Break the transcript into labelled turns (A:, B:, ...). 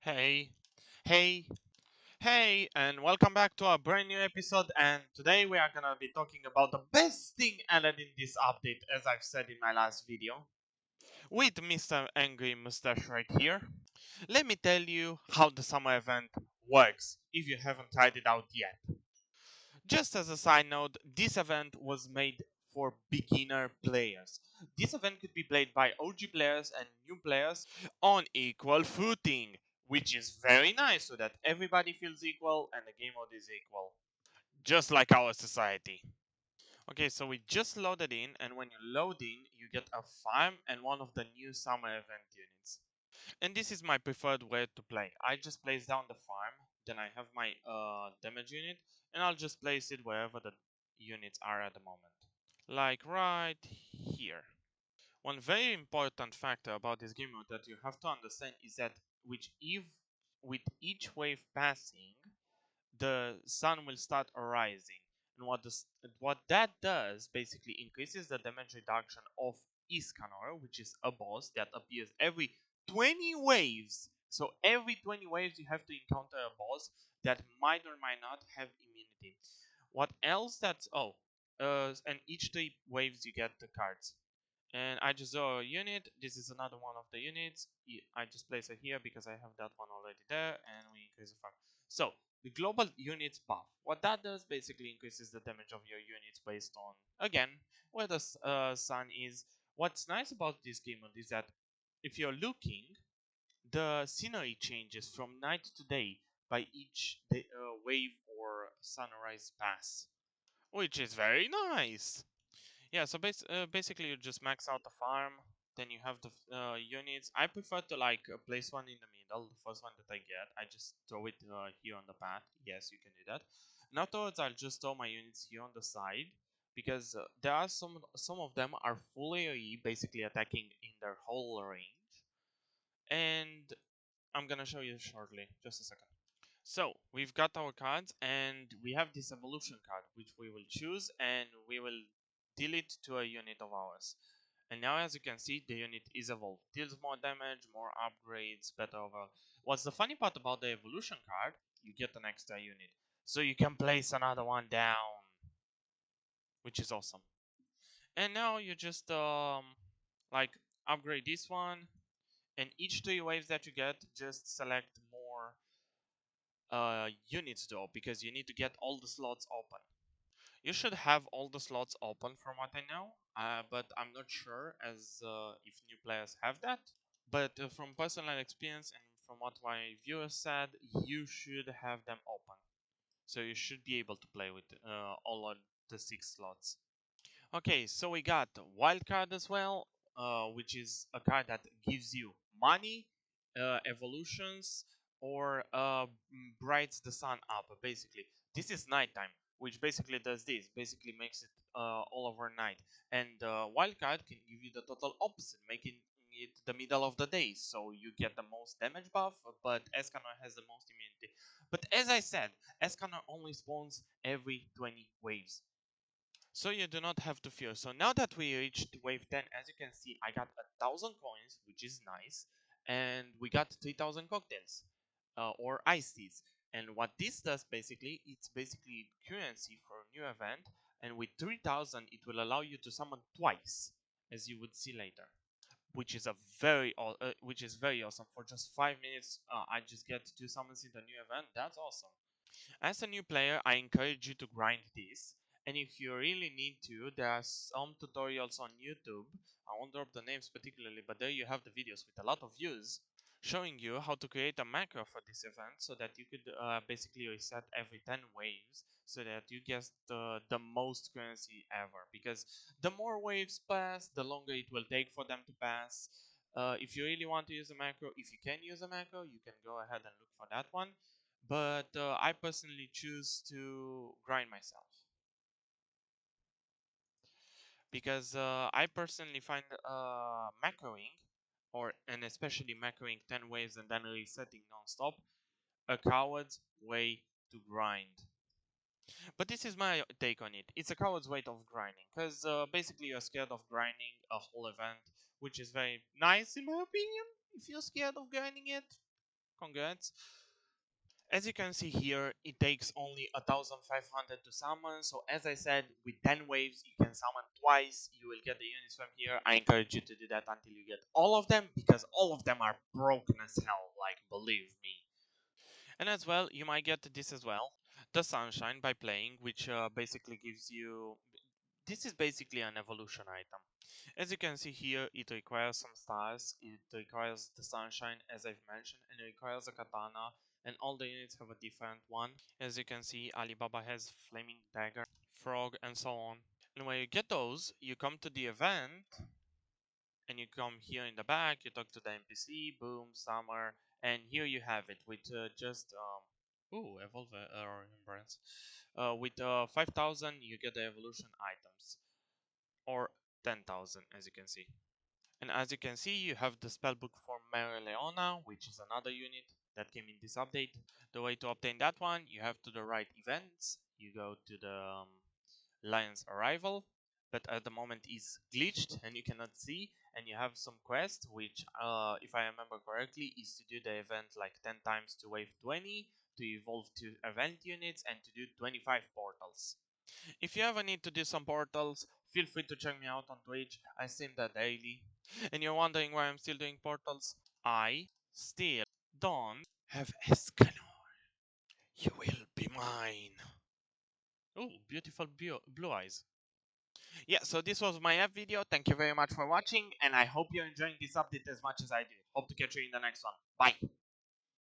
A: Hey, hey, hey, and welcome back to a brand new episode. And today we are gonna be talking about the best thing added in this update, as I've said in my last video, with Mr. Angry Mustache right here. Let me tell you how the summer event works if you haven't tried it out yet. Just as a side note, this event was made for beginner players. This event could be played by OG players and new players on equal footing, which is very nice so that everybody feels equal and the game mode is equal. Just like our society. Okay, so we just loaded in, and when you load in, you get a farm and one of the new summer event units. And this is my preferred way to play. I just place down the farm, then I have my damage unit, and I'll just place it wherever the units are at the moment. Like right here. One very important factor about this game mode that you have to understand is that with each wave passing, the sun will start arising. And what that does basically increases the damage reduction of Iscanor, which is a boss that appears every 20 waves. So every 20 waves you have to encounter a boss that might or might not have immunity. What else that's and each 3 waves you get the cards. And I just draw a unit. This is another one of the units. I just place it here because I have that one already there, and we increase the farm. So the global units buff. What that does basically increases the damage of your units based on, again, where the sun is. What's nice about this game mode is that if you're looking, the scenery changes from night to day by each wave or sunrise pass, which is very nice. Yeah, so basically you just max out the farm, then you have the units. I prefer to place one in the middle, the first one that I get. I just throw it here on the path. Yes, you can do that. And afterwards, I'll just throw my units here on the side because there are some of them are full AoE, basically attacking in their whole range. And I'm gonna show you shortly. Just a second. So we've got our cards and we have this evolution card which we will choose and we will deal it to a unit of ours. And now as you can see the unit is evolved. Deals more damage, more upgrades, better overall. What's the funny part about the evolution card? You get an extra unit. So you can place another one down, which is awesome. And now you just like upgrade this one, and each 3 waves that you get just select more units though, because you need to get all the slots open. You should have all the slots open from what I know, but I'm not sure as if new players have that. But from personal experience and from what my viewers said, you should have them open. So you should be able to play with all of the 6 slots. Okay, so we got wild card as well, which is a card that gives you money, evolutions, or brights the sun up. Basically, this is nighttime, which basically does this. Basically makes it all over night. And wild card can give you the total opposite, making it the middle of the day. So you get the most damage buff, but Escanor has the most immunity. But as I said, Escanor only spawns every 20 waves. So you do not have to fear. So now that we reached wave 10, as you can see, I got 1,000 coins, which is nice, and we got 3,000 cocktails, or iced teas. And what this does basically, it's basically currency for a new event, and with 3,000, it will allow you to summon twice, as you would see later. Which is very awesome. For just 5 minutes, I just get 2 summons in the new event. That's awesome. As a new player, I encourage you to grind this. And if you really need to, there are some tutorials on YouTube. I won't drop the names particularly, but there you have the videos with a lot of views showing you how to create a macro for this event so that you could basically reset every 10 waves so that you get the most currency ever. Because the more waves pass, the longer it will take for them to pass. If you really want to use a macro, if you can use a macro, you can go ahead and look for that one, but I personally choose to grind myself because I personally find macroing, and especially macroing 10 waves and then resetting non-stop, a coward's way to grind. But this is my take on it. It's a coward's way of grinding because basically you're scared of grinding a whole event, which is very nice in my opinion. If you're scared of grinding it, Congrats. As you can see here, it takes only 1500 to summon. So as I said, with 10 waves, you can summon twice. You will get the units from here. I encourage you to do that until you get all of them, because all of them are broken as hell, like, believe me. And as well, you might get this as well, the Sunshine, by playing, which basically gives you... This is basically an evolution item. As you can see here, it requires some stars, it requires the Sunshine, as I've mentioned, and it requires a katana, and all the units have a different one. As you can see, Alibaba has Flaming Dagger, Frog, and so on. And when you get those, you come to the event, and you come here in the back, you talk to the NPC, boom, summer, and here you have it with ooh, evolve or remembrance. With 5,000, you get the evolution items, or 10,000, as you can see. And as you can see, you have the spellbook for Mary Leona, which is another unit that came in this update. The way to obtain that one, you have to the right events. You go to the Lion's Arrival, but at the moment is glitched and you cannot see. And you have some quest, which, if I remember correctly, is to do the event like 10 times to wave 20, to evolve 2 event units, and to do 25 portals. If you ever need to do some portals, feel free to check me out on Twitch. I stream that daily. And you're wondering why I'm still doing portals? I still don't have Escanor. You will be mine. Oh, beautiful blue eyes. Yeah, so this was my app video. Thank you very much for watching, and I hope you're enjoying this update as much as I do. Hope to catch you in the next one. Bye.